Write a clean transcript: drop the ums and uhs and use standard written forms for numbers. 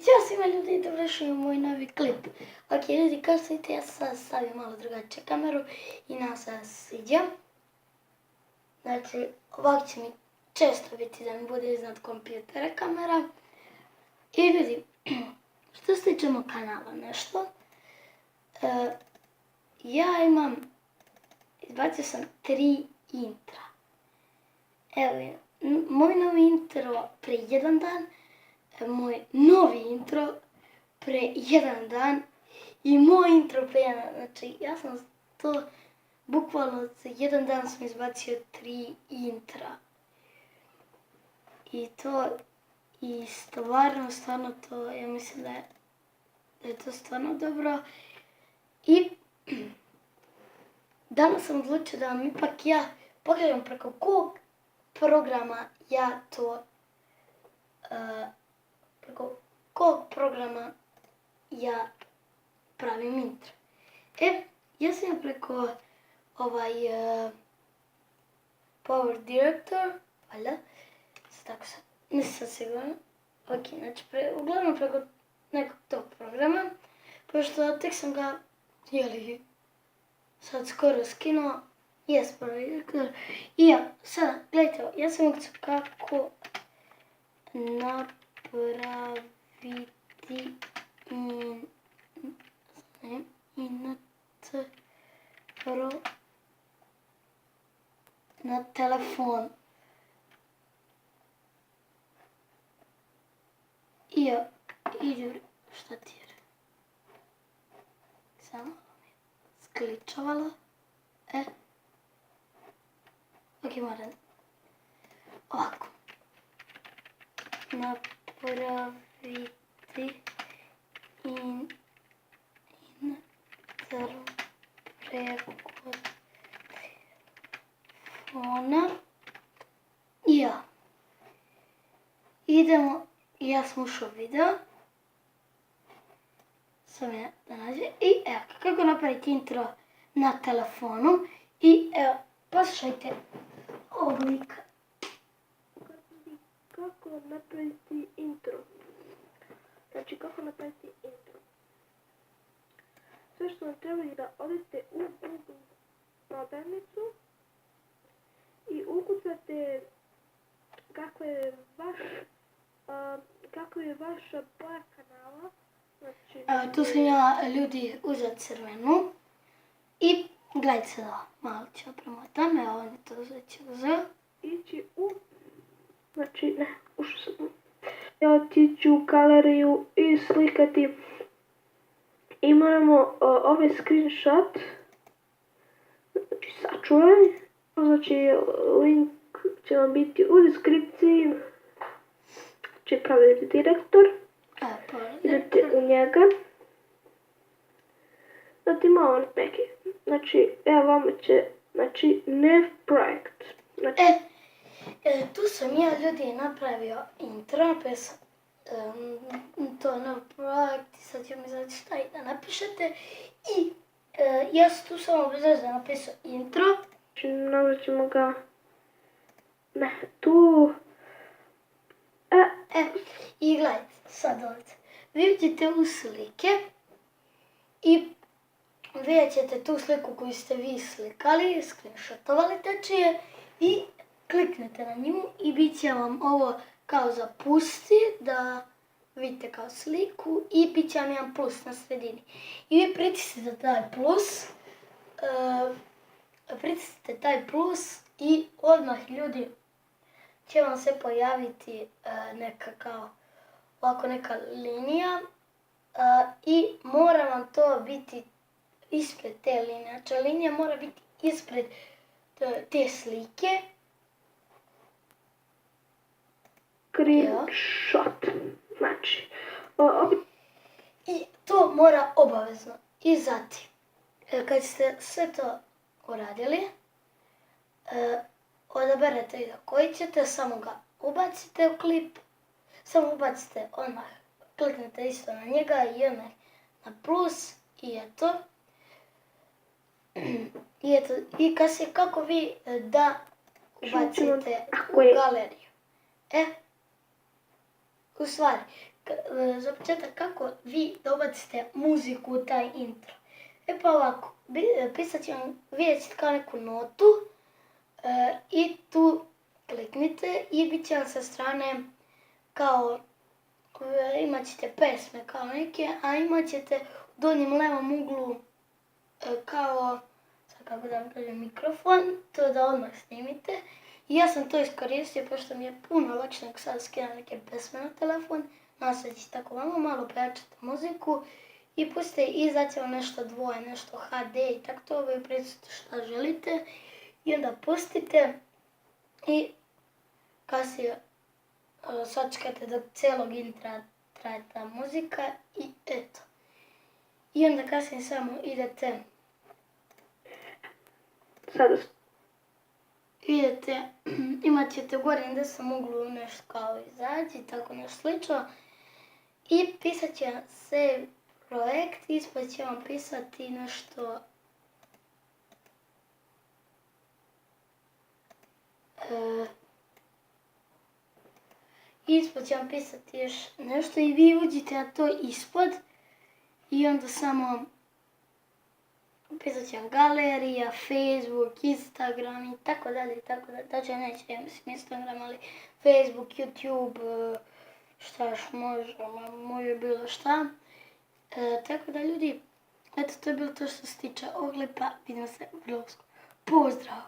ćao svima ljudi, dobrodošli u moj novi klip. Ok ljudi, kao što vidite, ja sad stavim malo drugačiju kameru i nam se sviđa. Znači, ovako će mi često biti da mi bude iznad kompjutera kamera. I ljudi, što se tiče mog kanala nešto, ja izbacio sam 3 intra. Evo, moj novi intro pre 1 dan, moj novi intro pre 1 dan i moj intro pre 1 dan. Znači, ja sam to, bukvalno za 1 dan sam izbacio 3 intra. I stvarno to, ja mislim da je to stvarno dobro. I danas sam odlučio da vam ipak ja pokažem preko kog programa ja to, preko kog programa ja pravim intro. Ja sam preko Power Director, valjda, tako sam, nisam sigurna. Ok, znači, uglavnom preko nekog tog programa, pošto tek sam ga, sad skoro skinuo, Power Director. I ja, sada, gledajte, ja sam ukazao kako napraviti intro na telefon. I ljudi, šta ti je? Samo mi skličovala. Ok, moram. Ovako. Napraviti intro preko telefona. I ja. Idemo. Ja sam ušao video. Sam ja da nađe. I evo, kako napraviti intro na telefonu. I evo, poslušajte ovog lika. Kako napraviti intro? Znači, kako napraviti intro? Sve što vam treba je da odete u Google prodavnicu i ukucate kako je vaša boja kanala. Znači, evo, tu sam ja ljudi uzeo crvenu. I gledajte sada, malo ću promotam. Evo, on je to uzeo. Ići u... Znači, ne, ušao sam. Otići u galeriju i slikati. Imamo ovaj screenshot. Znači, sačuvaj. Znači, link će vam biti u deskripciji. Znači, pravi direktor. Idete u njega. Zatim malo neki. Znači, evo vama će, znači, NEV projekt. Znači, Tu sam ja ljudi napravio intro, napisao to NEV projekt i sad ću mi znači šta i da napišete. I ja sam tu samo bez veze napisao intro. Znači, nazvat ćemo ga, ne, tu. I gledajte, sad ovdje. Vi vidite u slike i vidjet ćete tu sliku koju ste vi slikali, screenshotovali tačije i kliknete na nju i bit će vam ovo kao za pusti da vidite kao sliku i bit će vam jedan plus na sredini. I vi pritisnite taj plus, i odmah ljudi će vam se pojaviti neka linija i mora vam to biti ispred te linije. Znači, linija mora biti ispred te slike. Screenshot. Znači, i to mora obavezno. I zatim, kad ste sve to uradili, odaberete video koji ćete, samo ga ubacite u klip, samo ubacite odmah, kliknete isto na njega i odmah na plus i eto. I kasnije kako vi da ubacite u galeriju. U stvari, za početak kako vi dobacite muziku u taj intro. E pa ovako, pisat ću vam, vidjet ćete kao neku notu i tu kliknite i bit će vam sa strane kao, imat ćete pesme kao neke, a imat ćete u donjem levom uglu kao, sad kako da vam kažem, mikrofon, to da odmah snimite. I ja sam to iskoristio, pošto mi je puno lakše nego sad skidam neke pesme na telefon. Nastavit ćete tako vamo, malo pojačate muziku i pustite izaći vam nešto dvoje, nešto HD i tako to, vi pritisnite šta želite i onda pustite i kasnije sačekate dok cijelog intra traje ta muzika i eto. I onda kasnije samo idete, imat ćete gore gdje sam uglu nešto kao izađi, tako nešto slično. I pisat će vam save projekt, ispod će vam pisati nešto ispod će vam pisati još nešto i vi uđite na to ispod i onda samo pisat će vam galerija, Facebook, Instagram i tako dalje i tako dalje. Znači neće, ja mislim Instagram, ali Facebook, YouTube, šta još može bilo šta. Tako da ljudi, eto to je bilo to što se tiče ovog klipa, vidimo se vrlo uskoro. Pozdrav!